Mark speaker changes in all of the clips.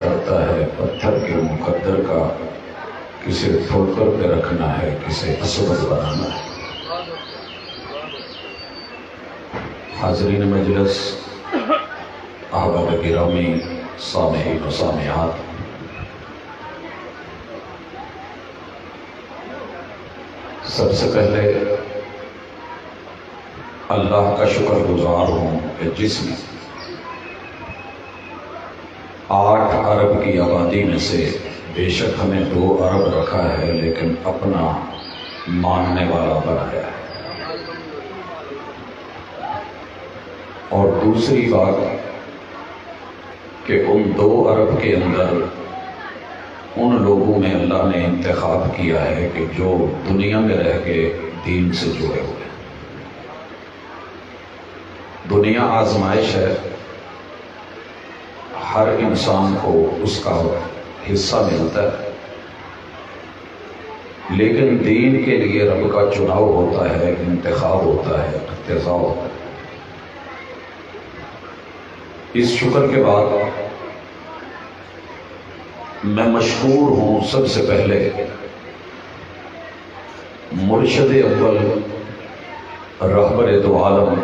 Speaker 1: کرتا ہے پتھر کے مقدر کا، کسے ٹھوکر پہ رکھنا ہے، کسے اسود بنانا ہے۔ حاضرین مجلس، احباب گرامی، سامعین و سامعات، سب سے پہلے اللہ کا شکر گزار ہوں کہ جس نے 8 ارب کی آبادی میں سے بے شک ہمیں 2 ارب رکھا ہے، لیکن اپنا ماننے والا بنایا ہے۔ اور دوسری بات کہ ان 2 ارب کے اندر ان لوگوں میں اللہ نے انتخاب کیا ہے کہ جو دنیا میں رہ کے دین سے جڑے ہوئے ہیں۔ دنیا آزمائش ہے، ہر انسان کو اس کا حصہ ملتا ہے، لیکن دین کے لیے رب کا چناؤ ہوتا ہے، انتخاب ہوتا ہے، اقتضاء ہوتا ہے۔ اس شکر کے بعد میں مشکور ہوں سب سے پہلے مرشد اول رہبر دو عالم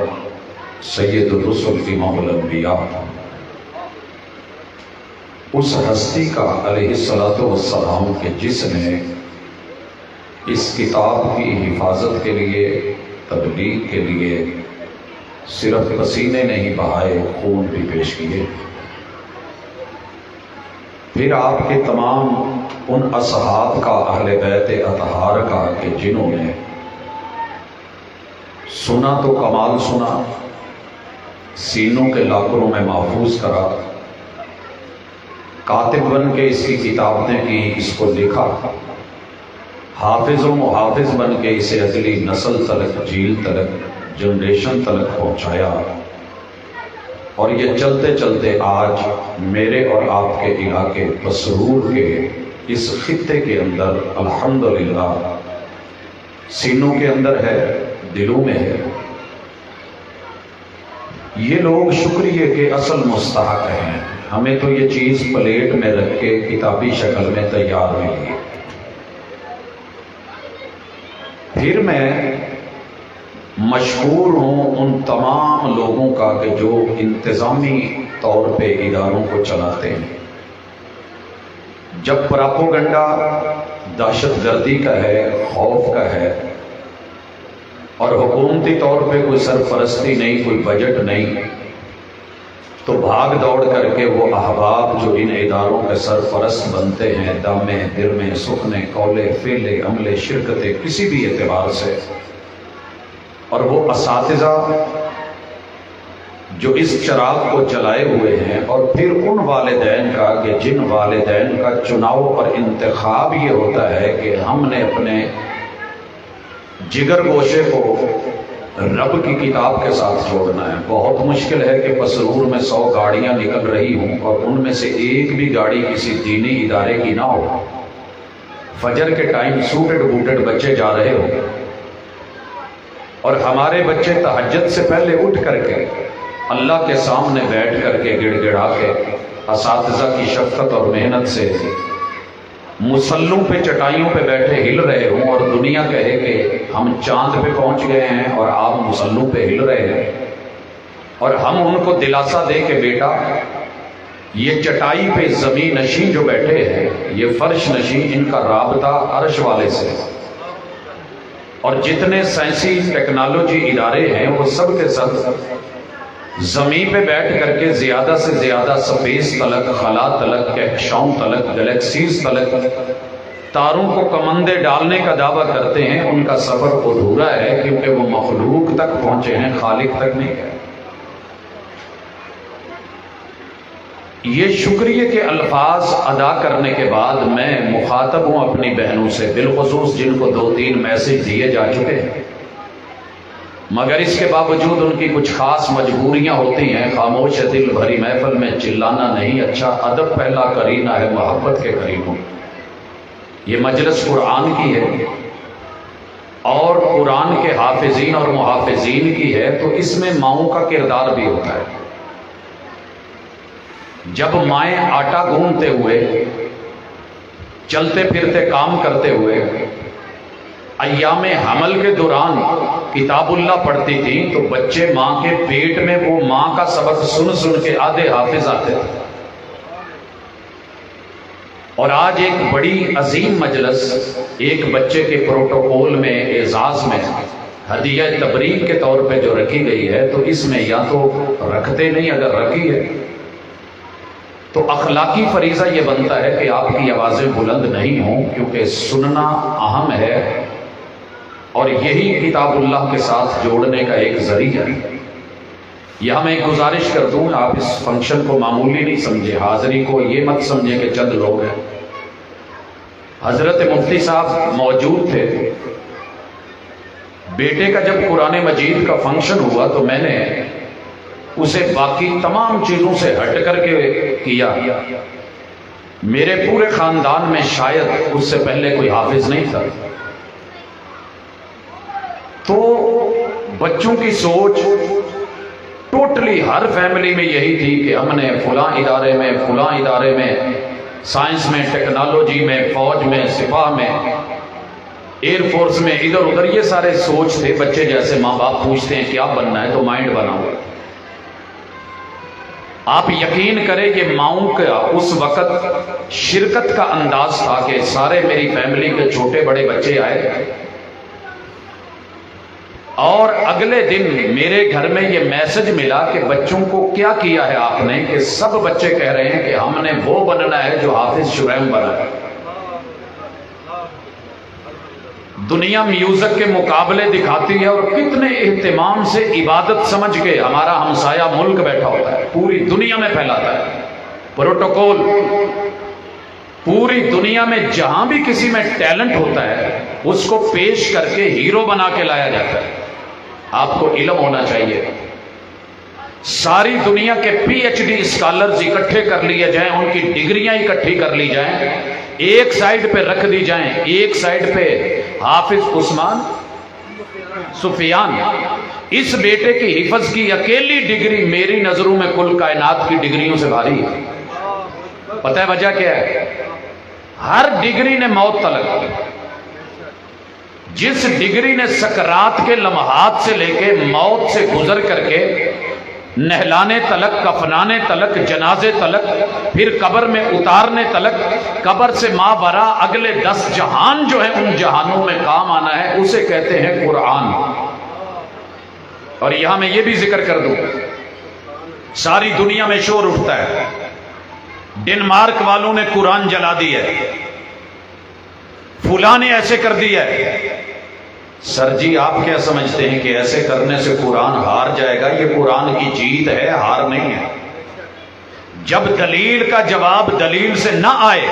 Speaker 1: سید الرسل امام الانبیاء، اس ہستی کا علیہ الصلوۃ والسلام کہ جس نے اس کتاب کی حفاظت کے لیے، تبلیغ کے لیے صرف پسینے نہیں بہائے، خون بھی پیش کیے۔ پھر آپ کے تمام ان اصحاب کا، اہل بیت اطہار کا کہ جنہوں نے سنا تو کمال سنا، سینوں کے لاکروں میں محفوظ کرا، کاتب بن کے اس کی کتاب نے کی، اس کو لکھا، حافظ و محافظ بن کے اسے اگلی نسل تلک، جیل تلک، جنریشن تلک پہنچایا۔ اور یہ چلتے چلتے آج میرے اور آپ کے علاقے مسرور کے اس خطے کے اندر الحمدللہ سینوں کے اندر ہے، دلوں میں ہے۔ یہ لوگ شکریہ کے اصل مستحق ہیں۔ ہمیں تو یہ چیز پلیٹ میں رکھ کے کتابی شکل میں تیار ملی۔ پھر میں مشکور ہوں ان تمام لوگوں کا کہ جو انتظامی طور پہ اداروں کو چلاتے ہیں۔ جب پراپوگنڈا دہشت گردی کا ہے، خوف کا ہے، اور حکومتی طور پہ کوئی سرپرستی نہیں، کوئی بجٹ نہیں، تو بھاگ دوڑ کر کے وہ احباب جو ان اداروں کے سرپرست بنتے ہیں، دامے درمے سخنے قولے فعلے عملے شرکتیں کسی بھی اعتبار سے، اور وہ اساتذہ جو اس چراغ کو جلائے ہوئے ہیں، اور پھر ان والدین کا کہ جن والدین کا چناؤ اور انتخاب یہ ہوتا ہے کہ ہم نے اپنے جگر گوشے کو رب کی کتاب کے ساتھ جوڑنا ہے۔ بہت مشکل ہے کہ مسرور میں 100 گاڑیاں نکل رہی ہوں اور ان میں سے ایک بھی گاڑی کسی دینی ادارے کی نہ ہو، فجر کے ٹائم سوٹڈ بوٹڈ بچے جا رہے ہوں، اور ہمارے بچے تہجد سے پہلے اٹھ کر کے اللہ کے سامنے بیٹھ کر کے گڑ گڑا کے اساتذہ کی شفقت اور محنت سے مسلوں پہ چٹائیوں پہ بیٹھے ہل رہے ہوں، اور دنیا کہے کہ ہم چاند پہ پہنچ گئے ہیں اور آپ مسلوں پہ ہل رہے ہیں، اور ہم ان کو دلاسا دے کہ بیٹا یہ چٹائی پہ زمین نشین جو بیٹھے ہیں، یہ فرش نشین، ان کا رابطہ عرش والے سے، اور جتنے سائنسی ٹیکنالوجی ادارے ہیں وہ سب کے سب زمین پہ بیٹھ کر کے زیادہ سے زیادہ سپیس تلک، خلا تلک، کہکشاؤں تلک، گلیکسیز تلک تاروں کو کمندے ڈالنے کا دعویٰ کرتے ہیں۔ ان کا سفر ادھورا ہے کیونکہ وہ مخلوق تک پہنچے ہیں، خالق تک نہیں گئے۔ یہ شکریہ کے الفاظ ادا کرنے کے بعد میں مخاطب ہوں اپنی بہنوں سے، بالخصوص جن کو 2-3 میسج دیے جا چکے ہیں، مگر اس کے باوجود ان کی کچھ خاص مجبوریاں ہوتی ہیں۔ خاموش دل بھری محفل میں چلانا نہیں اچھا، ادب پہلا کرینہ ہے محبت کے کرینوں۔ یہ مجلس قرآن کی ہے اور قرآن کے حافظین اور محافظین کی ہے، تو اس میں ماؤں کا کردار بھی ہوتا ہے۔ جب مائیں آٹا گوندتے ہوئے، چلتے پھرتے کام کرتے ہوئے، ایام حمل کے دوران کتاب اللہ پڑھتی تھی تو بچے ماں کے پیٹ میں وہ ماں کا سبق سن سن کے آدھے حافظ آتے تھے۔ اور آج ایک بڑی عظیم مجلس ایک بچے کے پروٹوکول میں، اعزاز میں، ہدیہ تبریک کے طور پہ جو رکھی گئی ہے، تو اس میں یا تو رکھتے نہیں، اگر رکھی ہے تو اخلاقی فریضہ یہ بنتا ہے کہ آپ کی آوازیں بلند نہیں ہوں، کیونکہ سننا اہم ہے اور یہی کتاب اللہ کے ساتھ جوڑنے کا ایک ذریعہ ہے۔ یہاں میں ایک گزارش کر دوں، آپ اس فنکشن کو معمولی نہیں سمجھے، حاضری کو یہ مت سمجھے کہ چند لوگ ہیں۔ حضرت مفتی صاحب موجود تھے، بیٹے کا جب قرآن مجید کا فنکشن ہوا تو میں نے اسے باقی تمام چیزوں سے ہٹ کر کے کیا۔ میرے پورے خاندان میں شاید اس سے پہلے کوئی حافظ نہیں تھا، تو بچوں کی سوچ ٹوٹلی ہر فیملی میں یہی تھی کہ ہم نے فلاں ادارے میں، فلاں ادارے میں، سائنس میں، ٹیکنالوجی میں، فوج میں، سپاہ میں، ایئر فورس میں، ادھر ادھر، یہ سارے سوچ تھے۔ بچے جیسے ماں باپ پوچھتے ہیں کیا بننا ہے تو مائنڈ بناؤ۔ آپ یقین کریں کہ ماؤں کا اس وقت شرکت کا انداز تھا کہ سارے میری فیملی کے چھوٹے بڑے بچے آئے، اور اگلے دن میرے گھر میں یہ میسج ملا کہ بچوں کو کیا کیا ہے آپ نے، کہ سب بچے کہہ رہے ہیں کہ ہم نے وہ بننا ہے جو حافظ شریم بنا ہے۔ دنیا میوزک کے مقابلے دکھاتی ہے اور کتنے اہتمام سے عبادت سمجھ کے ہمارا ہمسایہ ملک بیٹھا ہوتا ہے، پوری دنیا میں پھیلاتا ہے پروٹوکول۔ پوری دنیا میں جہاں بھی کسی میں ٹیلنٹ ہوتا ہے اس کو پیش کر کے ہیرو بنا کے لایا جاتا ہے۔ آپ کو علم ہونا چاہیے، ساری دنیا کے پی ایچ ڈی اسکالرز اکٹھے کر لیے جائیں، ان کی ڈگریاں اکٹھی کر لی جائیں، ایک سائیڈ پہ رکھ دی جائیں، ایک سائیڈ پہ حافظ عثمان سفیان، اس بیٹے کی حفظ کی اکیلی ڈگری میری نظروں میں کل کائنات کی ڈگریوں سے بھاری ہے۔ پتہ ہے وجہ کیا ہے؟ ہر ڈگری نے موت طلب، جس ڈگری نے سکرات کے لمحات سے لے کے موت سے گزر کر کے نہلانے تلک، کفنانے تلک، جنازے تلک، پھر قبر میں اتارنے تلک، قبر سے ماورا اگلے 10 جہان جو ہیں ان جہانوں میں کام آنا ہے، اسے کہتے ہیں قرآن۔ اور یہاں میں یہ بھی ذکر کر دوں، ساری دنیا میں شور اٹھتا ہے ڈنمارک والوں نے قرآن جلا دی ہے، فلاں نے ایسے کر دیا ہے۔ سر جی آپ کیا سمجھتے ہیں کہ ایسے کرنے سے قرآن ہار جائے گا؟ یہ قرآن کی جیت ہے، ہار نہیں ہے۔ جب دلیل کا جواب دلیل سے نہ آئے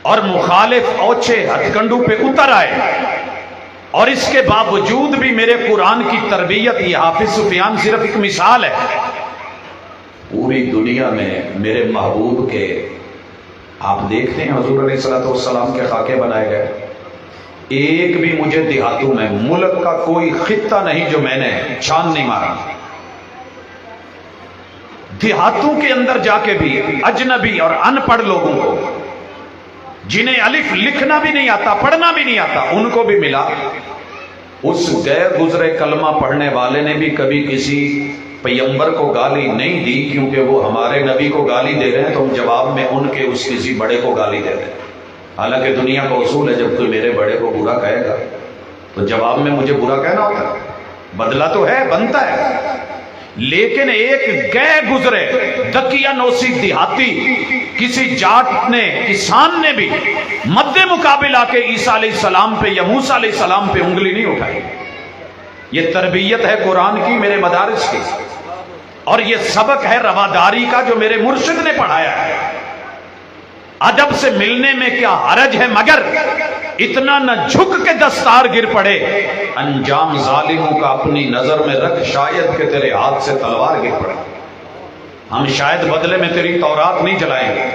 Speaker 1: اور مخالف اوچھے ہتھ کنڈو پہ اتر آئے، اور اس کے باوجود بھی میرے قرآن کی تربیت، یہ حافظ سفیان صرف ایک مثال ہے، پوری دنیا میں میرے محبوب کے، آپ دیکھتے ہیں حضور علیہ السلام کے خاکے بنائے گئے، ایک بھی مجھے دیہاتوں میں ملک کا کوئی خطہ نہیں جو میں نے چھان نہیں مارا۔ دیہاتوں کے اندر جا کے بھی اجنبی اور ان پڑھ لوگوں کو، جنہیں الف لکھنا بھی نہیں آتا، پڑھنا بھی نہیں آتا، ان کو بھی ملا۔ اس گئے گزرے کلمہ پڑھنے والے نے بھی کبھی کسی پیغمبر کو گالی نہیں دی، کیونکہ وہ ہمارے نبی کو گالی دے رہے ہیں تو ہم جواب میں ان کے اس کسی بڑے کو گالی دے رہے ہیں۔ حالانکہ دنیا کا اصول ہے جب کوئی میرے بڑے کو برا کہے گا تو جواب میں مجھے برا کہنا ہوتا ہے، بدلہ تو ہے، بنتا ہے۔ لیکن ایک گئے گزرے دکیانوسی دیہاتی، کسی جاٹ نے، کسان نے بھی مد مقابل آ کے عیسیٰ علیہ السلام پہ یا موسیٰ علیہ السلام پہ انگلی نہیں اٹھائی۔ یہ تربیت ہے قرآن کی، میرے مدارس کی، اور یہ سبق ہے رواداری کا جو میرے مرشد نے پڑھایا ہے۔ ادب سے ملنے میں کیا حرج ہے، مگر اتنا نہ جھک کے دستار گر پڑے، انجام ظالموں کا اپنی نظر میں رکھ، شاید کہ تیرے ہاتھ سے تلوار گر پڑے۔ ہم شاید بدلے میں تیری تورات نہیں جلائیں گے،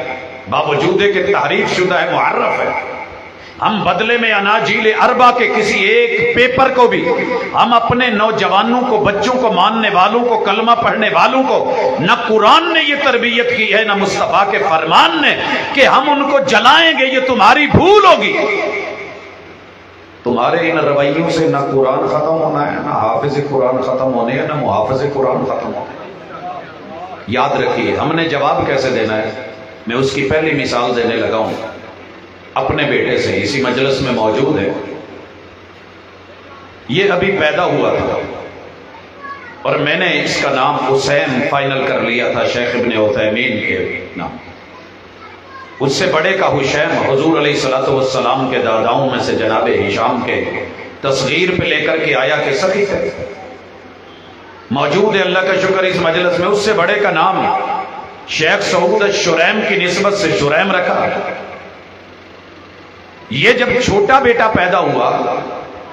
Speaker 1: باوجود کہ تحریف شدہ ہے، محرف ہے، ہم بدلے میں اناجیل اربع کے کسی ایک پیپر کو بھی ہم اپنے نوجوانوں کو، بچوں کو، ماننے والوں کو، کلمہ پڑھنے والوں کو، نہ قرآن نے یہ تربیت کی ہے نہ مصطفیٰ کے فرمان نے کہ ہم ان کو جلائیں گے، یہ تمہاری بھول ہوگی۔ تمہارے ان رویوں سے نہ قرآن ختم ہونا ہے، نہ حافظ قرآن ختم ہونے ہیں، نہ محافظ قرآن ختم ہونے ہیں۔ یاد رکھیے ہم نے جواب کیسے دینا ہے، میں اس کی پہلی مثال دینے لگا ہوں اپنے بیٹے سے، اسی مجلس میں موجود ہے، یہ ابھی پیدا ہوا تھا اور میں نے اس کا نام حسین فائنل کر لیا تھا، شیخ ابن عثیمین کے نام۔ اس سے بڑے کا حشیم حضور علیہ الصلوۃ والسلام کے داداؤں میں سے جناب ہشام کے تصغیر پہ لے کر کے آیا کہ سخی تھے، موجود ہے، اللہ کا شکر اس مجلس میں۔ اس سے بڑے کا نام شیخ سعود الشریم کی نسبت سے شریم رکھا۔ یہ جب چھوٹا بیٹا پیدا ہوا،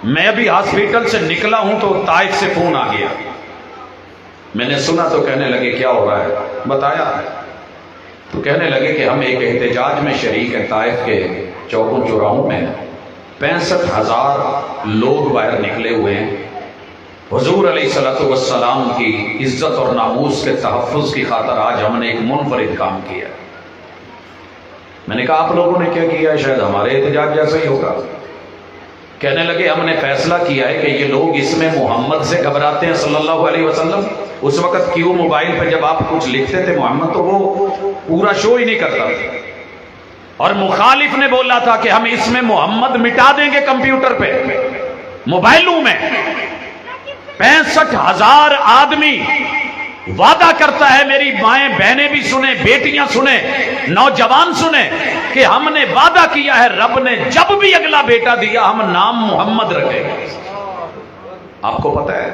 Speaker 1: میں ابھی ہاسپٹل سے نکلا ہوں تو طائف سے فون آ گیا، میں نے سنا تو کہنے لگے کیا ہو رہا ہے، بتایا تو کہنے لگے کہ ہم ایک احتجاج میں شریک ہیں، طائف کے چوکوں چوراہوں میں 65,000 لوگ باہر نکلے ہوئے ہیں، حضور علیہ الصلوۃ والسلام کی عزت اور ناموس کے تحفظ کی خاطر آج ہم نے ایک منفرد کام کیا۔ میں نے کہا آپ لوگوں نے کیا کیا ہے، شاید ہمارے احتجاج جیسا ہی ہوگا۔ کہنے لگے ہم نے فیصلہ کیا ہے کہ یہ لوگ اس میں محمد سے گھبراتے ہیں صلی اللہ علیہ وسلم۔ اس وقت کیوں موبائل پہ جب آپ کچھ لکھتے تھے محمد تو وہ پورا شو ہی نہیں کرتا تھا، اور مخالف نے بولا تھا کہ ہم اس میں محمد مٹا دیں گے کمپیوٹر پہ، موبائلوں میں 65,000 آدمی وعدہ کرتا ہے، میری مائیں بہنیں بھی سنیں، بیٹیاں سنیں، نوجوان سنیں کہ ہم نے وعدہ کیا ہے، رب نے جب بھی اگلا بیٹا دیا ہم نام محمد رکھیں گے۔ آپ کو پتہ ہے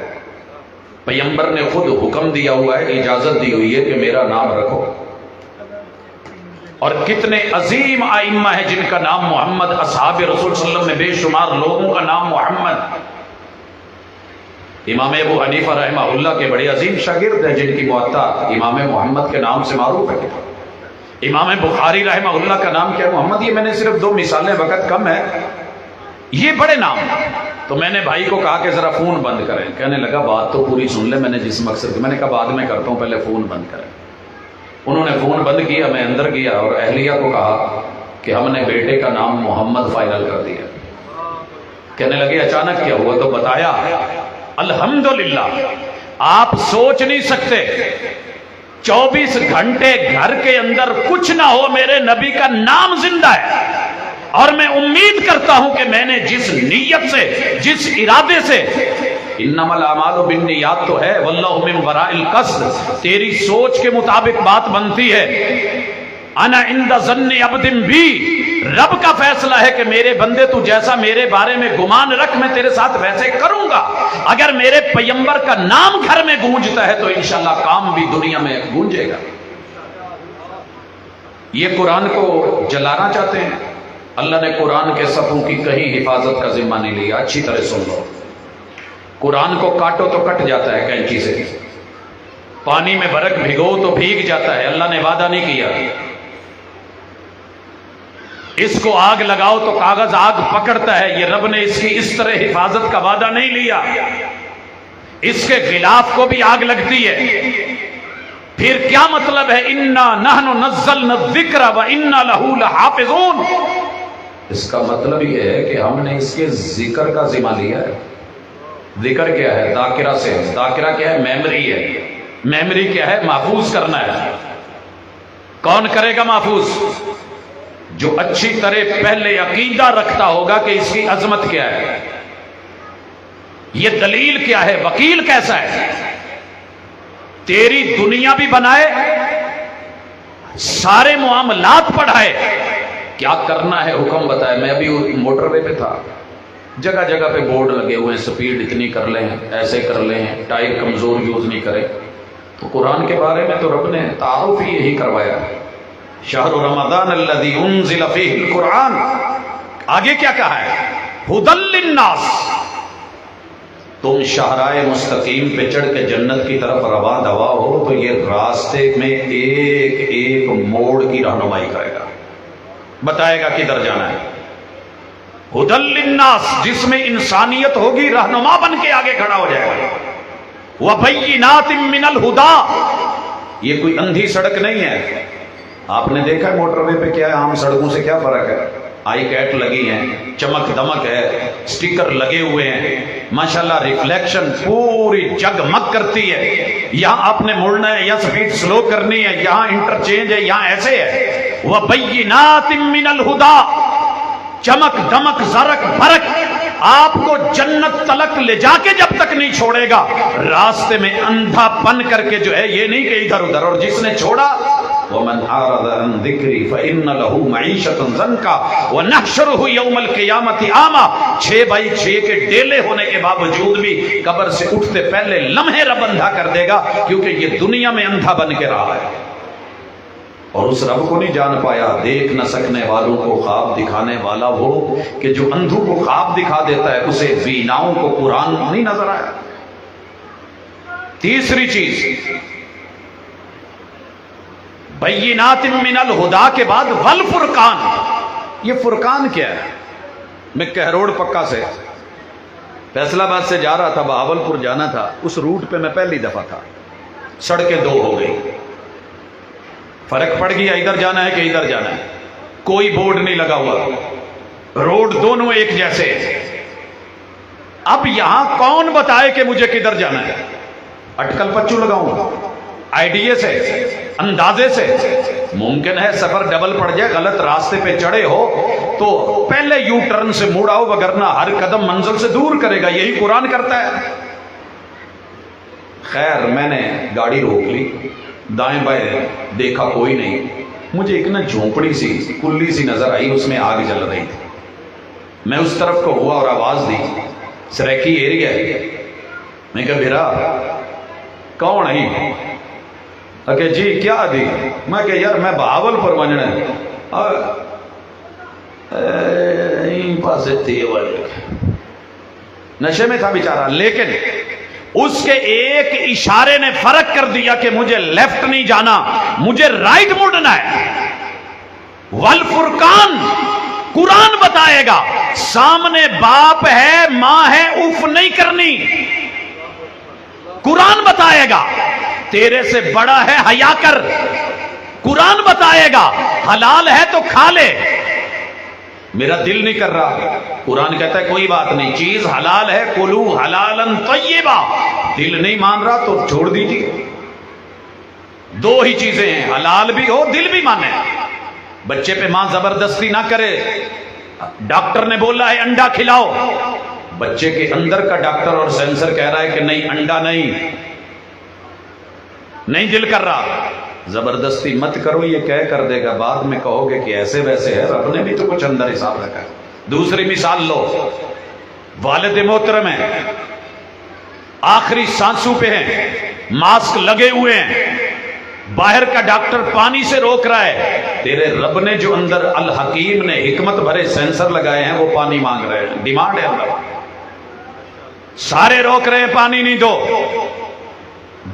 Speaker 1: پیغمبر نے خود حکم دیا ہوا ہے، اجازت دی ہوئی ہے کہ میرا نام رکھو، اور کتنے عظیم ائمہ ہیں جن کا نام محمد، اصحاب رسول صلی اللہ علیہ وسلم میں بے شمار لوگوں کا نام محمد۔ امام ابو حنیفہ رحمہ اللہ کے بڑے عظیم شاگرد ہیں جن کی موطا امام محمد کے نام سے معروف ہے۔ امام بخاری رحمہ اللہ کا نام کیا محمد۔ یہ میں نے صرف 2 مثالیں، وقت کم ہے، یہ بڑے نام۔ تو میں نے بھائی کو کہا کہ ذرا فون بند کریں، کہنے لگا بات تو پوری سن لے میں نے جس مقصد کی۔ میں نے کہا بعد میں کرتا ہوں، پہلے فون بند کریں۔ انہوں نے فون بند کیا، میں اندر گیا اور اہلیہ کو کہا کہ ہم نے بیٹے کا نام محمد فائنل کر دیا۔ کہنے لگے اچانک کیا ہوا، تو بتایا الحمدللہ آپ سوچ نہیں سکتے 24 گھنٹے گھر کے اندر کچھ نہ ہو، میرے نبی کا نام زندہ ہے، اور میں امید کرتا ہوں کہ میں نے جس نیت سے، جس ارادے سے، انما الاعمال بالنیات تو ہے، واللہ من وراء القصد، تیری سوچ کے مطابق بات بنتی ہے۔ انا عند ظن عبد بی، رب کا فیصلہ ہے کہ میرے بندے تو جیسا میرے بارے میں گمان رکھ میں تیرے ساتھ ویسے کروں گا۔ اگر میرے پیغمبر کا نام گھر میں گونجتا ہے تو انشاءاللہ کام بھی دنیا میں گونجے گا۔ یہ قرآن کو جلانا چاہتے ہیں، اللہ نے قرآن کے صفوں کی کہیں حفاظت کا ذمہ نہیں لیا۔ اچھی طرح سن لو، قرآن کو کاٹو تو کٹ جاتا ہے کینچی سے، پانی میں برک بھگو تو بھیگ جاتا ہے، اللہ نے وعدہ نہیں کیا۔ اس کو آگ لگاؤ تو کاغذ آگ پکڑتا ہے، یہ رب نے اس کی اس طرح حفاظت کا وعدہ نہیں لیا۔ اس کے غلاف کو بھی آگ لگتی ہے۔ پھر کیا مطلب ہے انا نحن نزلنا الذکر وانا لہ لحافظون؟ اس کا مطلب یہ ہے کہ ہم نے اس کے ذکر کا ذمہ لیا ہے۔ ذکر کیا ہے؟ ذاکرہ سے۔ ذاکرہ کیا ہے؟ میموری ہے۔ میموری کیا ہے؟ محفوظ کرنا ہے۔ کون کرے گا محفوظ؟ جو اچھی طرح پہلے عقیدہ رکھتا ہوگا کہ اس کی عظمت کیا ہے، یہ دلیل کیا ہے، وکیل کیسا ہے، تیری دنیا بھی بنائے، سارے معاملات پڑھائے، کیا کرنا ہے حکم بتائے۔ میں ابھی موٹر وے پہ تھا، جگہ جگہ پہ بورڈ لگے ہوئے ہیں، سپیڈ اتنی کر لیں، ایسے کر لیں، ٹائر کمزور یوز نہیں کرے۔ تو قرآن کے بارے میں تو رب نے تعارف ہی یہی کروایا، شہر رمضان الذی انزل فیہ القرآن۔ آگے کیا کہا ہے؟ ھدی للناس، تم شاہراہ مستقیم پہ چڑھ کے جنت کی طرف رواں دوا ہو تو یہ راستے میں ایک ایک موڑ کی رہنمائی کرے گا، بتائے گا کدھر جانا ہے۔ ہدل للناس، جس میں انسانیت ہوگی، رہنما بن کے آگے کھڑا ہو جائے گا۔ وبینات من الہدا، یہ کوئی اندھی سڑک نہیں ہے۔ آپ نے دیکھا موٹر وے پہ کیا ہے، عام سڑکوں سے کیا فرق ہے؟ آئی کیٹ لگی ہیں، چمک دمک ہے، سٹیکر لگے ہوئے ہیں، ماشاءاللہ ریفلیکشن پوری جگمگ کرتی ہے۔ یہاں آپ نے مڑنا ہے، یہاں سپیڈ سلو کرنی ہے، یہاں انٹرچینج ہے، یہاں ایسے ہے۔ وبینات من الہدا، چمک دمک زرق برق، آپ کو جنت تلک لے جا کے جب تک نہیں چھوڑے گا، راستے میں اندھا پن کر کے جو ہے یہ نہیں کہ ادھر ادھر۔ اور جس نے چھوڑا وَمَنْ أَعْرَضَ عَنْ ذِكْرِي فَإِنَّ لَهُ مَعِيشَةً ضَنْكًا وَنَحْشُرُهُ يَوْمَ الْقِيَامَةِ أَعْمَىٰ۔ 6x6 کے ڈیلے ہونے کے باوجود بھی قبر سے اٹھتے پہلے لمحے رب اندھا کر دے گا، کیونکہ یہ دنیا میں اندھا بن کے رہا ہے اور اس رب کو نہیں جان پایا۔ دیکھ نہ سکنے والوں کو خواب دکھانے والا وہ کہ جو اندھوں کو خواب دکھا دیتا ہے، اسے بیناؤں کو قرآن نہیں نظر آیا۔ تیسری چیز، بینات من الہدا کے بعد والفرقان۔ یہ فرقان کیا ہے؟ میں کہروڑ پکا سے فیصل آباد سے جا رہا تھا، بہاول پور جانا تھا، اس روٹ پہ میں پہلی دفعہ تھا۔ سڑکیں دو ہو گئی، فرق پڑ گیا ادھر جانا ہے کہ ادھر جانا ہے، کوئی بورڈ نہیں لگا ہوا، روڈ دونوں ایک جیسے۔ اب یہاں کون بتائے کہ مجھے کدھر جانا ہے؟ اٹکل پچو لگاؤں آئیڈیے سے، اندازے سے؟ ممکن ہے سفر ڈبل پڑ جائے، غلط راستے پہ چڑھے ہو تو پہلے یو ٹرن سے موڑ آؤ، وگرنہ ہر قدم منزل سے دور کرے گا۔ یہی قرآن کرتا ہے۔ خیر میں نے گاڑی روک لی، دائیں بائیں دیکھا کوئی نہیں، مجھے ایک نا جھونپڑی سی کلی سی نظر آئی، اس میں آگ جل رہی تھی۔ میں اس طرف کو ہوا اور آواز دی، سریکی ایریا ہے۔ میں کہا بھیرا کون ہے؟ کہ جی کیا دی؟ میں کہ یار میں بہاول پر ونجنا پاس نشے میں تھا بیچارہ، لیکن اس کے ایک اشارے نے فرق کر دیا کہ مجھے لیفٹ نہیں جانا، مجھے رائٹ مڑنا ہے۔ والفرقان، قرآن بتائے گا، سامنے باپ ہے ماں ہے، اف نہیں کرنی۔ قرآن بتائے گا تیرے سے بڑا ہے حیا کر۔ قرآن بتائے گا حلال ہے تو کھا لے۔ میرا دل نہیں کر رہا، قرآن کہتا ہے کوئی بات نہیں، چیز حلال ہے، کلو حلالا طیبا۔ دل نہیں مان رہا تو چھوڑ دیجیے۔ دو ہی چیزیں ہیں، حلال بھی ہو دل بھی مانے۔ بچے پہ ماں زبردستی نہ کرے۔ ڈاکٹر نے بولا ہے انڈا کھلاؤ، بچے کے اندر کا ڈاکٹر اور سینسر کہہ رہا ہے کہ نہیں انڈا نہیں دل کر رہا، زبردستی مت کرو، یہ کہہ کر دے گا، بعد میں کہو گے کہ ایسے ویسے ہے، رب نے بھی تو کچھ اندر حساب رکھا ہے۔ دوسری مثال لو، والد محترم ہیں، آخری سانسوں پہ ہیں، ماسک لگے ہوئے ہیں، باہر کا ڈاکٹر پانی سے روک رہا ہے، تیرے رب نے جو اندر الحکیم نے حکمت بھرے سینسر لگائے ہیں وہ پانی مانگ رہے ہیں، ڈیمانڈ ہے اللہ۔ سارے روک رہے ہیں پانی نہیں دو،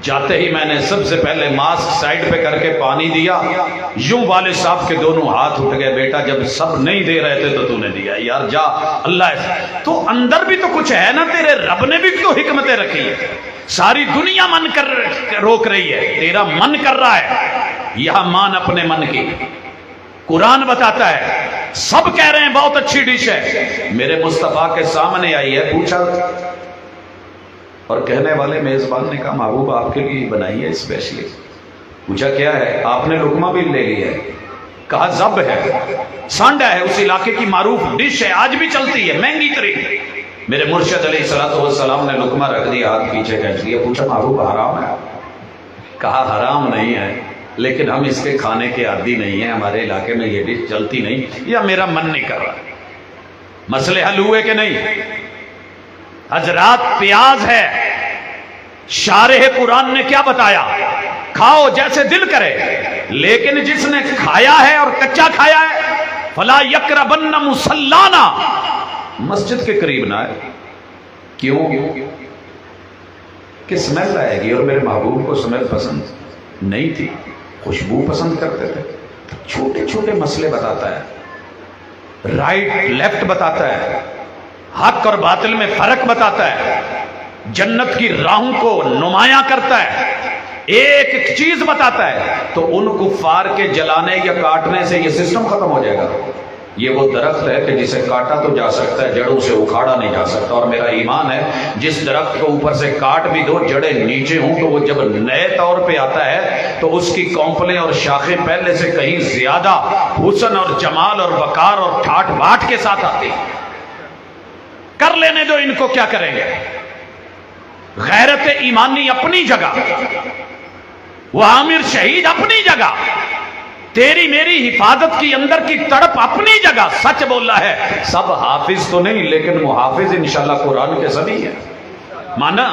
Speaker 1: جاتے ہی میں نے سب سے پہلے ماسک سائڈ پہ کر کے پانی دیا، یوں والد صاحب کے دونوں ہاتھ اٹھ گئے، بیٹا جب سب نہیں دے رہے تھے تو نے دیا، یار جا اللہ تو اندر بھی تو کچھ ہے نا، تیرے رب نے بھی تو حکمتیں رکھی ہے۔ ساری دنیا من کر روک رہی ہے، تیرا من کر رہا ہے، یہاں مان اپنے من کی۔ قرآن بتاتا ہے، سب کہہ رہے ہیں بہت اچھی ڈش ہے، میرے مصطفیٰ کے سامنے آئی ہے، پوچھا اور کہنے والے میزبان نے کہا محبوب آپ کے لیے بنائی ہے اسپیشلی۔ پوچھا کیا ہے؟ آپ نے لقمہ بھی لے لیا ہے، کہا زب ہے، سانڈا ہے، اس علاقے کی معروف ڈش ہے، آج بھی چلتی ہے، مہنگی ترین۔ میرے مرشد علیہ الصلوۃ والسلام نے لقمہ رکھ دیا، ہاتھ پیچھے کھینچ لیا، پوچھا محبوب حرام ہے؟ کہا حرام نہیں ہے، لیکن ہم اس کے کھانے کے عادی نہیں ہیں، ہمارے علاقے میں یہ ڈش چلتی نہیں، یا میرا من نہیں کر رہا۔ مسئلے حل ہوئے کہ نہیں؟ حضرات پیاز ہے، شارح قرآن نے کیا بتایا؟ کھاؤ جیسے دل کرے، لیکن جس نے کھایا ہے اور کچا کھایا ہے فلا یقربن مصلانا، مسجد کے قریب نہ آئے۔ کیوں؟ کہ سمیل آئے گی، اور میرے محبوب کو سمیل پسند نہیں تھی، خوشبو پسند کرتے تھے۔ چھوٹے چھوٹے مسئلے بتاتا ہے۔ رائٹ لیفٹ بتاتا ہے، حق اور باطل میں فرق بتاتا ہے، جنت کی راہوں کو نمایاں کرتا ہے، ایک ایک چیز بتاتا ہے، تو ان کفار کے جلانے یا کاٹنے سے یہ سسٹم ختم ہو جائے گا۔ یہ وہ درخت ہے کہ جسے کاٹا تو جا سکتا ہے، جڑوں سے اکھاڑا نہیں جا سکتا۔ اور میرا ایمان ہے جس درخت کو اوپر سے کاٹ بھی دو، جڑیں نیچے ہوں، تو وہ جب نئے طور پہ آتا ہے تو اس کی کونپلیں اور شاخیں پہلے سے کہیں زیادہ حسن اور جمال اور وقار اور ٹھاٹ باٹ کے ساتھ آتی۔ کر لینے دو ان کو، کیا کریں گے؟ غیرت ایمانی اپنی جگہ، وہ عامر شہید اپنی جگہ، تیری میری حفاظت کی اندر کی تڑپ اپنی جگہ۔ سچ بولا ہے، سب حافظ تو نہیں لیکن محافظ انشاءاللہ قرآن کے سبھی ہیں، مانا،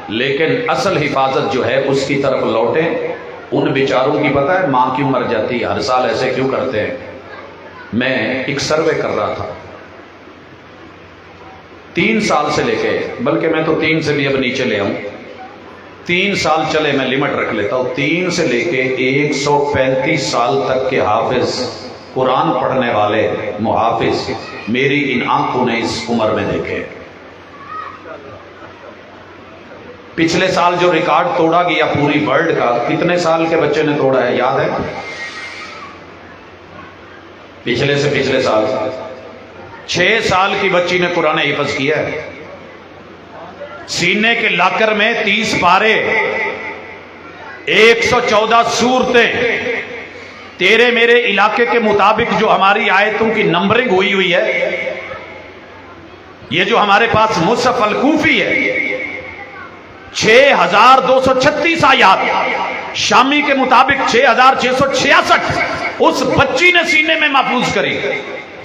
Speaker 1: لیکن اصل حفاظت جو ہے اس کی طرف لوٹیں۔ ان بیچاروں کی پتہ ہے ماں کیوں مر جاتی ہے، ہر سال ایسے کیوں کرتے ہیں؟ میں ایک سروے کر رہا تھا 3 سال سے لے کے، بلکہ میں تو 3 سے بھی اب نیچے لے آؤں، 3 سال چلے، میں لمٹ رکھ لیتا ہوں، 3 سے لے کے 135 سال تک کے حافظ، قرآن پڑھنے والے محافظ میری ان آنکھوں نے اس عمر میں دیکھے۔ پچھلے سال جو ریکارڈ توڑا گیا پوری ورلڈ کا، کتنے سال کے بچے نے توڑا ہے یاد ہے؟ پچھلے سے پچھلے سال 6 سال کی بچی نے قرآن حفظ کیا ہے۔ سینے کے لاکر میں 30 پارے، 114 سورتیں، تیرے میرے علاقے کے مطابق جو ہماری آیتوں کی نمبرنگ ہوئی ہے، یہ جو ہمارے پاس مصحف الکوفی ہے، 6236 آیات، شامی کے مطابق 6666، اس بچی نے سینے میں محفوظ کری۔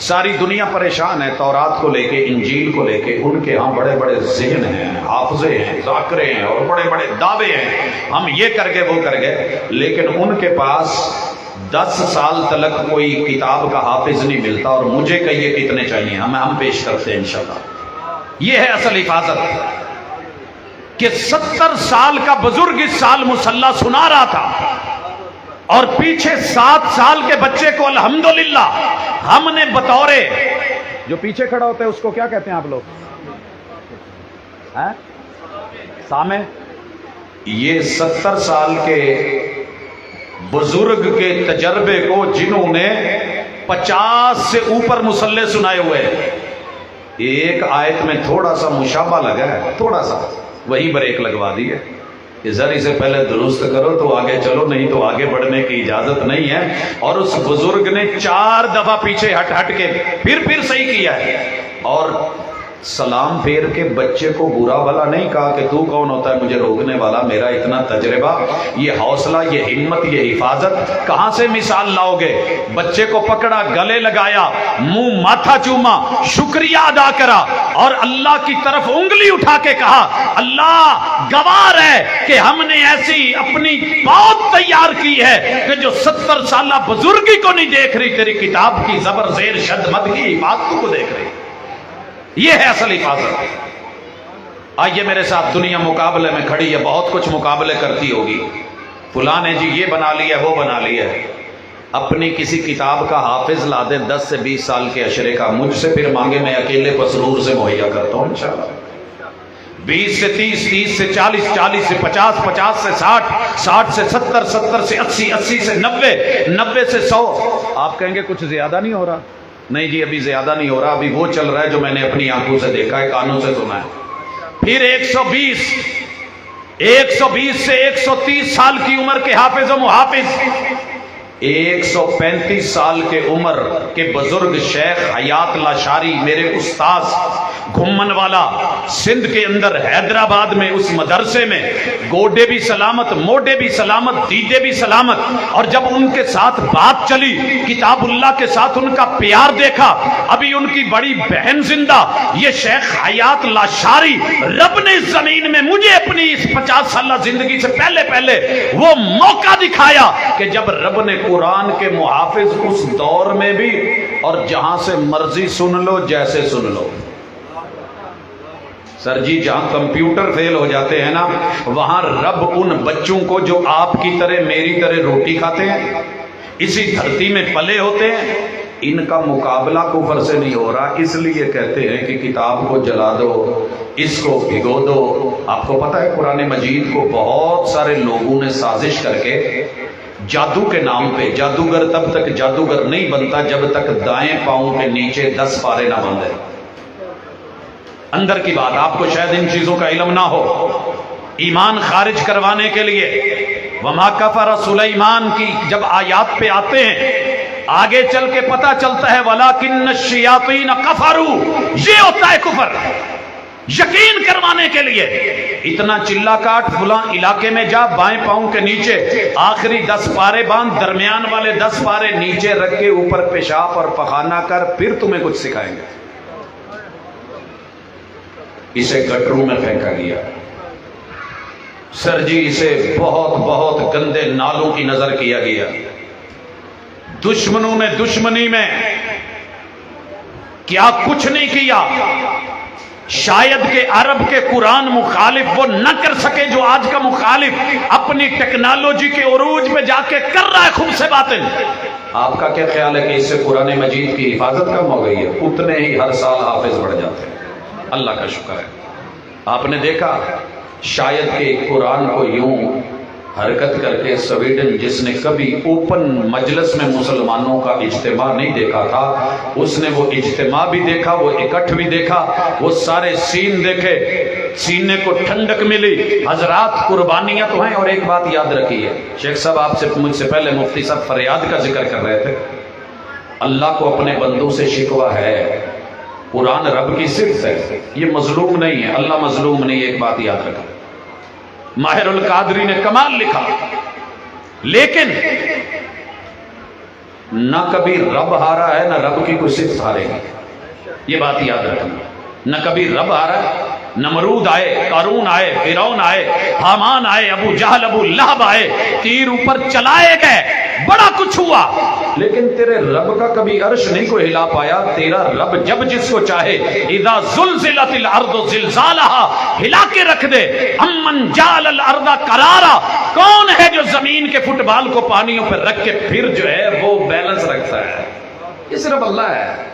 Speaker 1: ساری دنیا پریشان ہے تورات کو لے کے، انجیل کو لے کے، ان کے ہاں بڑے بڑے ذہن ہیں، حافظے ہیں، ذاکرے ہیں، اور بڑے بڑے دعوے ہیں، ہم یہ کر گئے وہ کر گئے، لیکن ان کے پاس 10 سال تلک کوئی کتاب کا حافظ نہیں ملتا۔ اور مجھے کہیے کتنے چاہیے، ہم پیش کرتے ہیں انشاءاللہ۔ یہ ہے اصل حفاظت کہ 70 سال کا بزرگ اس سال مصلی سنا رہا تھا، اور پیچھے 7 سال کے بچے کو الحمدللہ ہم نے بطورے، جو پیچھے کھڑا ہوتا ہے اس کو کیا کہتے ہیں آپ لوگ؟ سامع۔ یہ 70 سال کے بزرگ کے تجربے کو جنہوں نے 50 سے اوپر مصلی سنائے ہوئے، ایک آیت میں تھوڑا سا مشابہ لگا ہے، تھوڑا سا، وہی بریک لگوا دی ہے کہ ذرا سے پہلے درست کرو تو آگے چلو، نہیں تو آگے بڑھنے کی اجازت نہیں ہے۔ اور اس بزرگ نے 4 دفعہ پیچھے ہٹ کے پھر صحیح کیا ہے، اور سلام پھیر کے بچے کو برا بھلا نہیں کہا کہ تو کون ہوتا ہے مجھے روکنے والا، میرا اتنا تجربہ، یہ حوصلہ، یہ ہمت، یہ حفاظت کہاں سے مثال لاؤ گے؟ بچے کو پکڑا، گلے لگایا، منہ ماتھا چوما، شکریہ ادا کرا، اور اللہ کی طرف انگلی اٹھا کے کہا اللہ گوار ہے کہ ہم نے ایسی اپنی بہت تیار کی ہے کہ جو 70 سالہ بزرگی کو نہیں دیکھ رہی، تیری کتاب کی زبر زیر شد مد کی حفاظت کو دیکھ رہی۔ یہ ہے اصل حفاظت۔ آئیے میرے ساتھ، دنیا مقابلے میں کھڑی ہے، بہت کچھ مقابلے کرتی ہوگی، فلاں نے جی یہ بنا لیا وہ بنا لیا، اپنی کسی کتاب کا حافظ لا دے 10 سے 20 سال کے عشرے کا، مجھ سے پھر مانگے، میں اکیلے مسرور سے مہیا کرتا ہوں انشاءاللہ۔ 20 سے 30، 30 سے 40، 40 سے 50، 50 سے 60، 60 سے 70، 70 سے 80، 80 سے 90، 90 سے 100۔ آپ کہیں گے کچھ زیادہ نہیں ہو رہا؟ نہیں جی، ابھی زیادہ نہیں ہو رہا، ابھی وہ چل رہا ہے جو میں نے اپنی آنکھوں سے دیکھا ہے، کانوں سے سنا ہے۔ پھر 120 سے 130 سال کی عمر کے حافظ و محافظ، 135 سال کے عمر کے بزرگ شیخ حیات لاشاری، میرے استاذ، گھمن والا، سندھ کے اندر حیدرآباد میں اس مدرسے میں، گوڈے بھی سلامت، موڈے بھی سلامت، دیدے بھی سلامت۔ اور جب ان کے ساتھ بات چلی، کتاب اللہ کے ساتھ ان کا پیار دیکھا، ابھی ان کی بڑی بہن زندہ، یہ شیخ حیات لاشاری، رب نے اس زمین میں مجھے اپنی اس 50 سالہ زندگی سے پہلے وہ موقع دکھایا کہ جب رب نے قرآن کے محافظ اس دور میں بھی، اور جہاں سے مرضی سن لو، جیسے سن لو۔ سر جی، جہاں کمپیوٹر فیل ہو جاتے ہیں نا، وہاں رب ان بچوں کو جو آپ کی طرح میری طرح روٹی کھاتے ہیں، اسی دھرتی میں پلے ہوتے ہیں، ان کا مقابلہ کفر سے نہیں ہو رہا، اس لیے کہتے ہیں کہ کتاب کو جلا دو، اس کو بھگو دو۔ آپ کو پتہ ہے قرآن مجید کو بہت سارے لوگوں نے سازش کر کے جادو کے نام پہ، جادوگر تب تک جادوگر نہیں بنتا جب تک دائیں پاؤں کے نیچے 10 پارے نہ باندھے۔ اندر کی بات آپ کو شاید ان چیزوں کا علم نہ ہو، ایمان خارج کروانے کے لیے وما کفر سلیمان کی جب آیات پہ آتے ہیں آگے چل کے پتہ چلتا ہے وَلَٰكِنَّ الشَّيَاطِينَ كَفَرُوا، یہ ہوتا ہے کفر، یقین کروانے کے لیے اتنا چلا کاٹ فلاں علاقے میں جا، بائیں پاؤں کے نیچے آخری 10 پارے باندھ، درمیان والے 10 پارے نیچے رکھ کے اوپر پیشاب اور پخانہ کر، پھر تمہیں کچھ سکھائیں گے۔ اسے گٹروں میں پھینکا گیا، سر جی اسے بہت بہت گندے نالوں کی نظر کیا گیا، دشمنوں نے دشمنی میں کیا کچھ نہیں کیا، شاید کہ عرب کے قرآن مخالف وہ نہ کر سکے جو آج کا مخالف اپنی ٹیکنالوجی کے عروج پہ جا کے کر رہا ہے خود سے باطن۔ آپ کا کیا خیال ہے کہ اس سے قرآن مجید کی حفاظت کم ہو گئی ہے؟ اتنے ہی ہر سال حافظ بڑھ جاتے ہیں، اللہ کا شکر ہے۔ آپ نے دیکھا شاید کہ قرآن کو یوں حرکت کر کے سویڈن، جس نے کبھی اوپن مجلس میں مسلمانوں کا اجتماع نہیں دیکھا تھا، اس نے وہ اجتماع بھی دیکھا، وہ اکٹھ بھی دیکھا، وہ سارے سین دیکھے، سینے کو ٹھنڈک ملی۔ حضرات قربانیاں تو ہیں، اور ایک بات یاد رکھیے، شیخ صاحب آپ سے مجھ سے پہلے مفتی صاحب فریاد کا ذکر کر رہے تھے، اللہ کو اپنے بندوں سے شکوہ ہے، قرآن رب کی صفت ہے، یہ مظلوم نہیں ہے، اللہ مظلوم نہیں ہے، ایک بات یاد رکھیں۔ ماہر القادری نے کمال لکھا، لیکن نہ کبھی رب ہارا ہے نہ رب کی کوئی صفت ہارے گی، یہ بات یاد رکھنا۔ نہ کبھی رب ہارا ہے، نمرود آئے، قارون آئے، فرعون آئے، حامان آئے، ابو جہل ابو لہب آئے، تیر اوپر چلائے گئے، بڑا کچھ ہوا، لیکن تیرے رب کا کبھی عرش نہیں کوئی ہلا پایا۔ تیرا رب جب جس کو چاہے اذا زلزلت الارض زلزالها ہلا کے رکھ دے۔ امن جعل الارض قرارا، کون ہے جو زمین کے فٹ بال کو پانیوں پر رکھ کے پھر جو ہے وہ بیلنس رکھتا ہے؟ یہ صرف اللہ ہے۔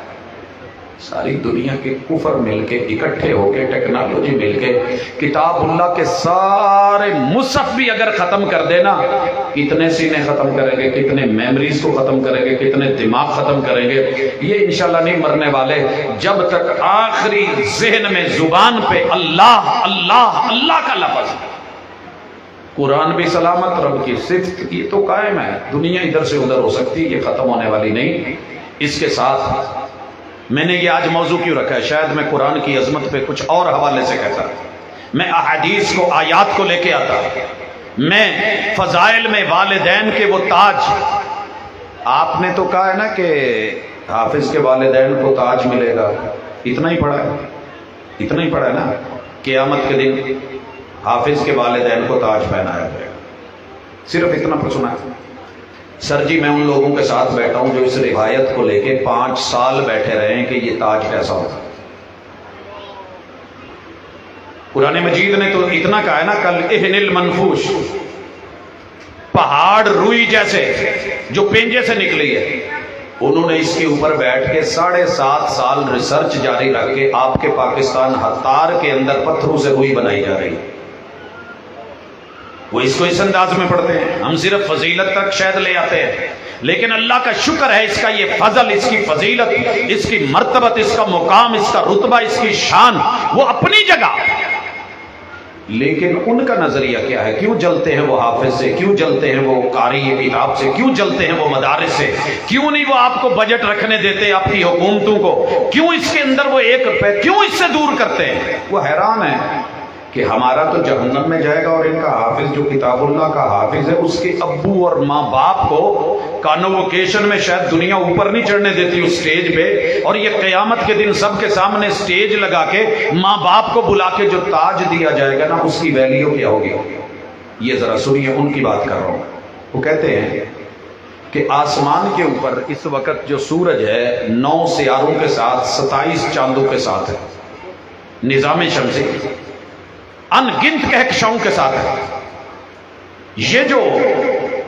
Speaker 1: ساری دنیا کے کفر مل کے اکٹھے ہو کے، ٹیکنالوجی مل کے، کتاب اللہ کے سارے مصحف بھی اگر ختم کر دینا، کتنے سینے ختم کریں گے، کتنے میموریز کو ختم کریں گے، کتنے دماغ ختم کریں گے، یہ انشاءاللہ نہیں مرنے والے جب تک آخری ذہن میں زبان پہ اللہ اللہ اللہ کا لفظ۔ قرآن بھی سلامت، رب کی صفت یہ تو قائم ہے، دنیا ادھر سے ادھر ہو سکتی، یہ ختم ہونے والی نہیں۔ اس کے ساتھ میں نے یہ آج موضوع کیوں رکھا ہے، شاید میں قرآن کی عظمت پہ کچھ اور حوالے سے کہتا، میں احادیث کو، آیات کو لے کے آتا، میں فضائل میں والدین کے وہ تاج۔ آپ نے تو کہا ہے نا کہ حافظ کے والدین کو تاج ملے گا، اتنا ہی پڑھا ہے، اتنا ہی پڑھا ہے نا، قیامت کے دن حافظ کے والدین کو تاج پہنایا جائے گا، صرف اتنا پر سنا ہے۔ سر جی میں ان لوگوں کے ساتھ بیٹھا ہوں جو اس روایت کو لے کے 5 سال بیٹھے رہے ہیں کہ یہ تاج کیسا ہوتا۔ قرآن مجید نے تو اتنا کہا ہے نا، کل اہن المنفوش، پہاڑ روئی جیسے جو پنجے سے نکلی ہے، انہوں نے اس کے اوپر بیٹھ کے 7.5 سال ریسرچ جاری رکھ کے آپ کے پاکستان ہتار کے اندر پتھروں سے روئی بنائی جا رہی ہے۔ وہ اس کو اس انداز میں پڑھتے ہیں، ہم صرف فضیلت تک شاید لے آتے ہیں، لیکن اللہ کا شکر ہے اس کا یہ فضل، اس کی فضیلت، اس کی مرتبت، اس کا مقام، اس کا رتبہ، اس کی شان وہ اپنی جگہ۔ لیکن ان کا نظریہ کیا ہے؟ کیوں جلتے ہیں وہ حافظ سے؟ کیوں جلتے ہیں وہ قاری کتاب سے؟ کیوں جلتے ہیں وہ مدارس سے؟ کیوں نہیں وہ آپ کو بجٹ رکھنے دیتے آپ کی حکومتوں کو؟ کیوں اس کے اندر وہ 1 روپے کیوں اس سے دور کرتے ہیں؟ وہ حیران ہے کہ ہمارا تو جہنم میں جائے گا، اور ان کا حافظ جو کتاب اللہ کا حافظ ہے، اس کے ابو اور ماں باپ کو کانووکیشن میں شاید دنیا اوپر نہیں چڑھنے دیتی اس سٹیج پہ، اور یہ قیامت کے دن سب کے سامنے سٹیج لگا کے ماں باپ کو بلا کے جو تاج دیا جائے گا نا، اس کی ویلیو کیا ہوگی؟ یہ ذرا سنیے، ان کی بات کر رہا ہوں۔ وہ کہتے ہیں کہ آسمان کے اوپر اس وقت جو سورج ہے 9 سیاروں کے ساتھ 27 چاندوں کے ساتھ ہے، نظام شمسی ان گنت کہکشاؤں کے ساتھ ہے۔ یہ جو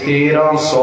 Speaker 1: 1300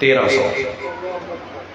Speaker 1: 1300।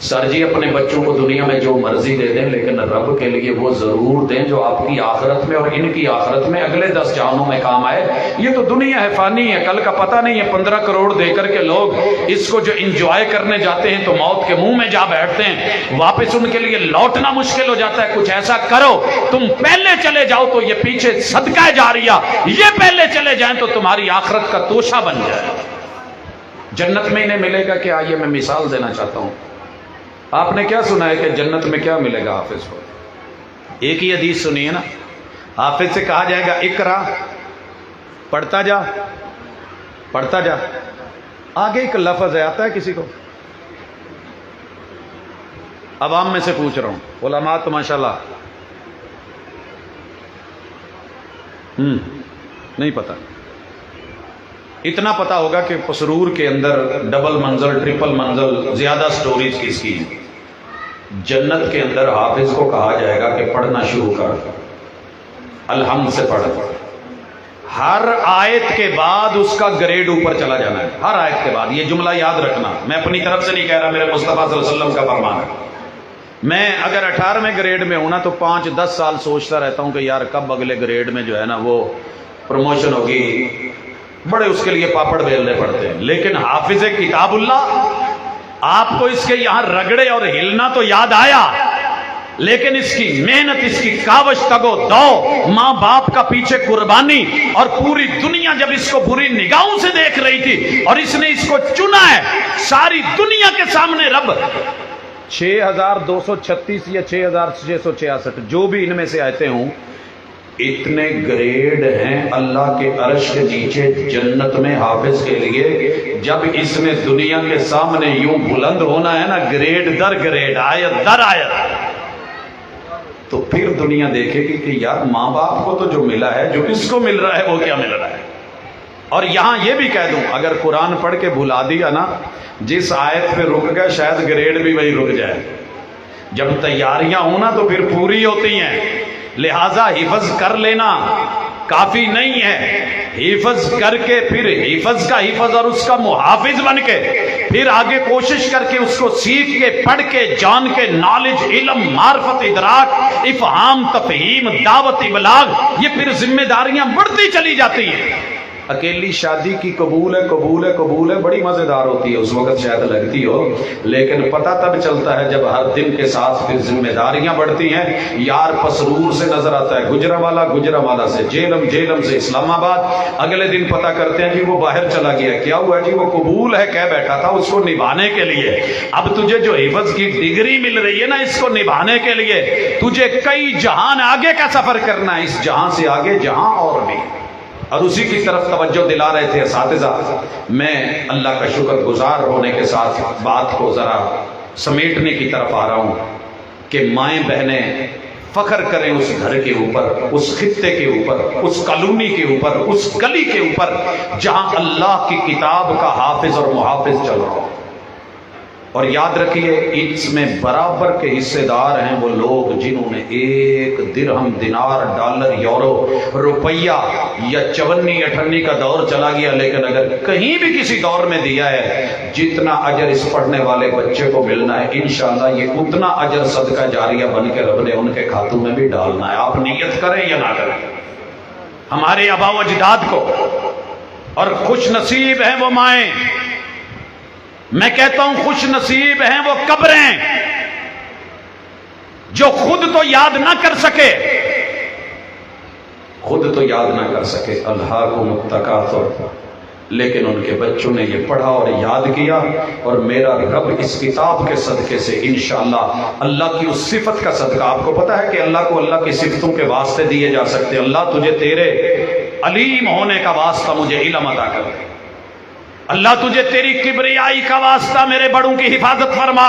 Speaker 1: سر جی اپنے بچوں کو دنیا میں جو مرضی دے دیں لیکن رب کے لیے وہ ضرور دیں جو آپ کی آخرت میں اور ان کی آخرت میں اگلے 10 جہانوں میں کام آئے. یہ تو دنیا ہے، فانی ہے، کل کا پتہ نہیں ہے. 15 کروڑ دے کر کے لوگ اس کو جو انجوائے کرنے جاتے ہیں تو موت کے منہ میں جا بیٹھتے ہیں، واپس ان کے لیے لوٹنا مشکل ہو جاتا ہے. کچھ ایسا کرو تم پہلے چلے جاؤ تو یہ پیچھے صدقہ جاریہ، یہ پہلے چلے جائیں تو تمہاری آخرت کا توشہ بن جائے. جنت میں انہیں ملے گا کہ آئیے میں مثال دینا چاہتا ہوں. آپ نے کیا سنا ہے کہ جنت میں کیا ملے گا حافظ کو؟ ایک ہی حدیث سنی ہے نا. حافظ سے کہا جائے گا اقرا، پڑھتا جا پڑھتا جا. آگے ایک لفظ ہے، آتا ہے کسی کو؟ عوام میں سے پوچھ رہا ہوں، علماء تو ماشاءاللہ نہیں پتا. اتنا پتا ہوگا کہ پسرور کے اندر ڈبل منزل، ٹرپل منزل، زیادہ سٹوریز کس کی ہیں. جنت کے اندر حافظ کو کہا جائے گا کہ پڑھنا شروع کر، الحمد سے پڑھ. ہر آیت کے بعد اس کا گریڈ اوپر چلا جانا ہے. ہر آیت کے بعد. یہ جملہ یاد رکھنا، میں اپنی طرف سے نہیں کہہ رہا، میرے مصطفیٰ صلی اللہ علیہ وسلم کا فرمان ہے. میں اگر 18ویں گریڈ میں ہوں نا تو 5-10 سال سوچتا رہتا ہوں کہ یار کب اگلے گریڈ میں جو ہے نا وہ پروموشن ہوگی. بڑے اس کے لیے پاپڑ بیلنے پڑتے ہیں. لیکن حافظ کتاب اللہ، آپ کو اس کے یہاں رگڑے اور ہلنا تو یاد آیا، لیکن اس کی محنت، اس کی کاوش، تگو دو، ماں باپ کا پیچھے قربانی، اور پوری دنیا جب اس کو بری نگاہوں سے دیکھ رہی تھی اور اس نے اس کو چنا ہے، ساری دنیا کے سامنے رب 6236 یا 6666 جو بھی ان میں سے آتے ہوں، اتنے گریڈ ہیں اللہ کے عرش کے نیچے جنت میں حافظ کے لیے. جب اس نے دنیا کے سامنے یوں بلند ہونا ہے نا، گریڈ در گریڈ، آیت در آیت، تو پھر دنیا دیکھے گی کہ یار ماں باپ کو تو جو ملا ہے، جو اس کو مل رہا ہے وہ کیا مل رہا ہے. اور یہاں یہ بھی کہہ دوں، اگر قرآن پڑھ کے بھلا دیا نا، جس آیت پہ رک گیا شاید گریڈ بھی وہی رک جائے. جب تیاریاں ہونا تو پھر پوری ہوتی ہیں. لہذا حفظ کر لینا کافی نہیں ہے. حفظ کر کے پھر حفظ کا حفظ اور اس کا محافظ بن کے پھر آگے کوشش کر کے اس کو سیکھ کے، پڑھ کے، جان کے، نالج، علم، معرفت، ادراک، افہام، تفہیم، دعوت، ابلاغ، یہ پھر ذمہ داریاں بڑھتی چلی جاتی ہیں. اکیلی شادی کی قبول ہے، قبول ہے، قبول ہے، بڑی مزیدار ہوتی ہے، اس وقت شاید لگتی ہو، لیکن پتہ تب چلتا ہے جب ہر دن کے ساتھ پھر ذمہ داریاں بڑھتی ہیں. یار پسرور سے نظر آتا ہے گجرانوالہ، گجرانوالہ سے جیلم، جیلم سے اسلام آباد، اگلے دن پتہ کرتے ہیں جی وہ باہر چلا گیا. کیا ہوا جی؟ وہ قبول ہے کہہ بیٹھا تھا، اس کو نبھانے کے لیے. اب تجھے جو حفظ کی ڈگری مل رہی ہے نا، اس کو نبھانے کے لیے تجھے کئی جہان آگے کا سفر کرنا ہے، اس جہاں سے آگے جہاں اور بھی. اور اسی کی طرف توجہ دلا رہے تھے اساتذہ. میں اللہ کا شکر گزار ہونے کے ساتھ بات کو ذرا سمیٹنے کی طرف آ رہا ہوں کہ مائیں بہنیں فخر کریں اس گھر کے اوپر، اس خطے کے اوپر، اس کالونی کے اوپر، اس گلی کے اوپر جہاں اللہ کی کتاب کا حافظ اور محافظ چل رہا ہو. اور یاد رکھیے اس میں برابر کے حصے دار ہیں وہ لوگ جنہوں نے 1 درہم، دینار، ڈالر، یورو، روپیہ یا 54-58 کا دور چلا گیا، لیکن اگر کہیں بھی کسی دور میں دیا ہے، جتنا اجر اس پڑھنے والے بچے کو ملنا ہے انشاءاللہ یہ اتنا اجر صدقہ جاریہ بن کے رب نے ان کے کھاتوں میں بھی ڈالنا ہے. آپ نیت کریں یا نہ کریں. ہمارے آباء و اجداد کو، اور خوش نصیب ہیں وہ مائیں، میں کہتا ہوں خوش نصیب ہیں وہ قبریں جو خود تو یاد نہ کر سکے، خود تو یاد نہ کر سکے. الہاکم التکاثر، لیکن ان کے بچوں نے یہ پڑھا اور یاد کیا، اور میرا رب اس کتاب کے صدقے سے انشاءاللہ اللہ کی اس صفت کا صدقہ. آپ کو پتا ہے کہ اللہ کو اللہ کی صفتوں کے واسطے دیے جا سکتے. اللہ تجھے تیرے علیم ہونے کا واسطہ مجھے علم عطا کر دے. اللہ تجھے تیری کبریائی کا واسطہ میرے بڑوں کی حفاظت فرما.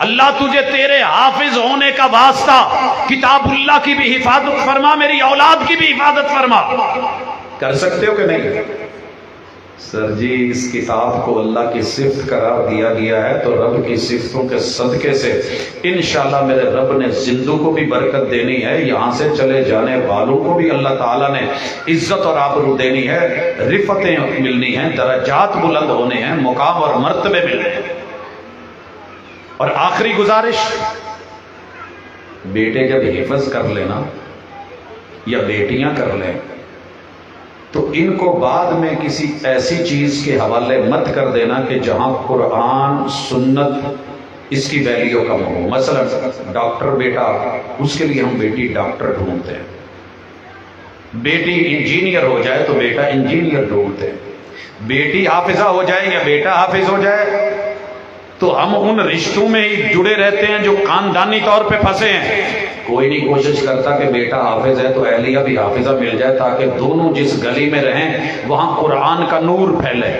Speaker 1: اللہ تجھے تیرے حافظ ہونے کا واسطہ کتاب اللہ کی بھی حفاظت فرما، میری اولاد کی بھی حفاظت فرما. کر سکتے ہو کہ نہیں؟ سر جی اس کتاب کو اللہ کی صفت قرار دیا گیا ہے تو رب کی صفتوں کے صدقے سے انشاءاللہ میرے رب نے زندوں کو بھی برکت دینی ہے، یہاں سے چلے جانے والوں کو بھی اللہ تعالیٰ نے عزت اور آبرو دینی ہے، رفتیں ملنی ہیں، درجات بلند ہونے ہیں، مقام اور مرتبے ملنے ہیں. اور آخری گزارش، بیٹے جب حفظ کر لینا یا بیٹیاں کر لیں تو ان کو بعد میں کسی ایسی چیز کے حوالے مت کر دینا کہ جہاں قرآن سنت اس کی ویلیو کم ہو۔ مثلا ڈاکٹر بیٹا، اس کے لیے ہم بیٹی ڈاکٹر ڈھونڈتے ہیں، بیٹی انجینئر ہو جائے تو بیٹا انجینئر ڈھونڈتے ہیں، بیٹی حافظہ ہو جائے یا بیٹا حافظ ہو جائے تو ہم ان رشتوں میں ہی جڑے رہتے ہیں جو خاندانی طور پہ پھنسے ہیں۔ کوئی نہیں کوشش کرتا کہ بیٹا حافظ ہے تو اہلیہ بھی حافظہ مل جائے تاکہ دونوں جس گلی میں رہیں وہاں قرآن کا نور پھیلے،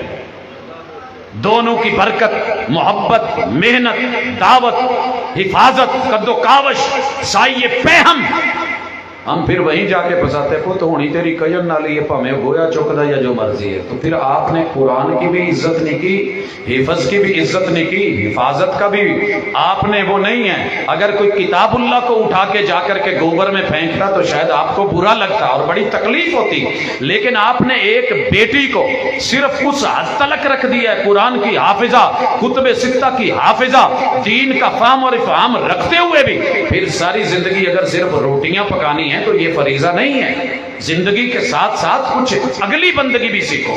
Speaker 1: دونوں کی برکت، محبت، محنت، دعوت، حفاظت، قد و کاوش، سائے پہم۔ ہم پھر وہیں جا کے پھنساتے کو تو ہونی تیری کجن نہ لیے پامے گویا چکدا یا جو مرضی ہے۔ تو پھر آپ نے قرآن کی بھی عزت نہیں کی، حفظ کی بھی عزت نہیں کی، حفاظت کا بھی آپ نے وہ نہیں ہے۔ اگر کوئی کتاب اللہ کو اٹھا کے جا کر کے گوبر میں پھینکتا تو شاید آپ کو برا لگتا اور بڑی تکلیف ہوتی، لیکن آپ نے ایک بیٹی کو صرف اس حد تلک رکھ دیا ہے، قرآن کی حافظہ، کتب ستہ کی حافظہ، دین کا فہم اور افہام رکھتے ہوئے بھی پھر ساری زندگی اگر صرف روٹیاں پکانی ہیں تو یہ فریضہ نہیں ہے، زندگی کے ساتھ ساتھ کچھ اگلی بندگی بھی سیکھو۔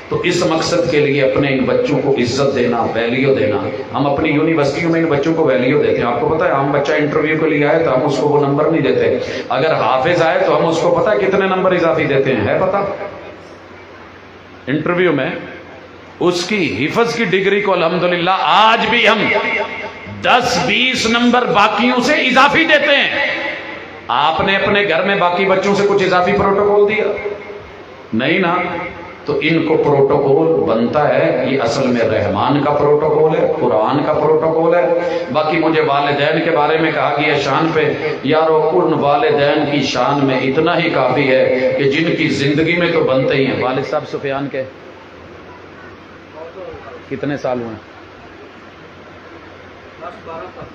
Speaker 1: تو اس مقصد کے لیے اپنے ان بچوں کو عزت دینا، ویلیو دینا۔ ہم اپنی یونیورسٹیوں میں ان بچوں کو ویلیو دیتے ہیں۔ آپ کو پتا ہے عام بچہ انٹرویو کے لیے آئے تو ہم اس کو وہ نمبر نہیں دیتے، اگر حافظ آئے تو ہم اس کو پتا ہے کتنے نمبر اضافی دیتے ہیں، ہے پتا؟ انٹرویو میں اس کی حفظ کی ڈگری کو الحمدللہ آج بھی ہم 10-20 نمبر باقیوں سے اضافی دیتے ہیں۔ آپ نے اپنے گھر میں باقی بچوں سے کچھ اضافی پروٹوکول دیا؟ نہیں نا۔ تو ان کو پروٹوکول بنتا ہے، یہ اصل میں رحمان کا پروٹوکول ہے، قرآن کا پروٹوکول ہے۔ باقی مجھے والدین کے بارے میں کہا گیا شان پہ، یارو ان والدین کی شان میں اتنا ہی کافی ہے کہ جن کی زندگی میں تو بنتے ہی ہیں۔ والد صاحب سفیان کے کتنے سال ہوئے؟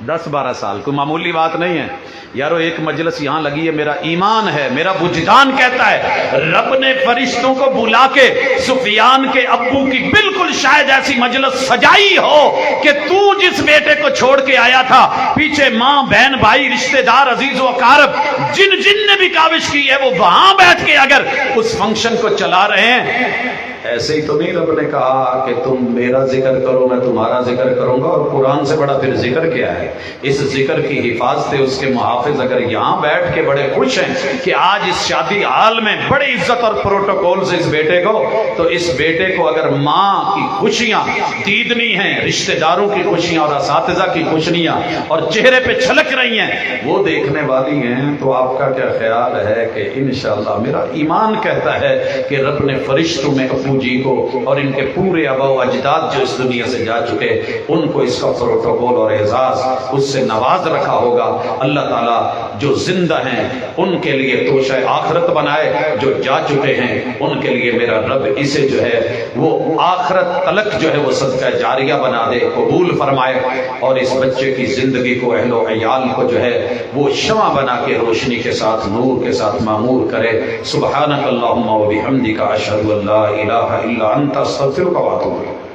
Speaker 1: 10-12 سال، کوئی معمولی بات نہیں ہے یارو۔ ایک مجلس یہاں لگی ہے، میرا ایمان ہے، میرا وجدان کہتا ہے رب نے فرشتوں کو بلا کے سفیان کے ابو کی بالکل شاید ایسی مجلس سجائی ہو کہ تو جس بیٹے کو چھوڑ کے آیا تھا پیچھے ماں، بہن، بھائی، رشتہ دار، عزیز و اقارب جن نے بھی کاوش کی ہے وہ وہاں بیٹھ کے اگر اس فنکشن کو چلا رہے ہیں۔ ایسے ہی تو نہیں رب نے کہا کہ تم میرا ذکر کرو میں تمہارا ذکر کروں گا، اور قرآن سے بڑا پھر ذکر کیا ہے؟ اس ذکر کی حفاظت، اس کے محافظ اگر یہاں بیٹھ کے بڑے خوش ہیں کہ آج اس شادی حال میں بڑی عزت اور پروٹوکول سے اس بیٹے کو، تو اس بیٹے کو اگر ماں کی خوشیاں دیدنی ہیں، رشتہ داروں کی خوشیاں اور اساتذہ کی خوشیاں اور چہرے پہ چھلک رہی ہیں وہ دیکھنے والی ہیں، تو آپ کا کیا خیال ہے کہ انشاءاللہ میرا ایمان کہتا ہے کہ رب نے فرشتوں میں ابو جی کو اور ان کے پورے آبا و اجداد جو اس دنیا سے جا چکے ان کو اس کا پروٹوکول اور اعزاز اس سے نواز رکھا ہوگا۔ اللہ تعالیٰ جو زندہ ہیں ان کے لیے توشہ آخرت بنائے، جو جا چکے ہیں ان کے لیے میرا رب اسے جو ہے وہ آخرت تلک جو ہے وہ صدقہ جاریہ بنا دے، قبول فرمائے، اور اس بچے کی زندگی کو، اہل و عیال کو جو ہے وہ شمع بنا کے روشنی کے ساتھ، نور کے ساتھ معمور کرے۔ سبحانک اللہم و بحمدک، اشہد ان لا الہ الا انت، استغفرک و اتوب الیک۔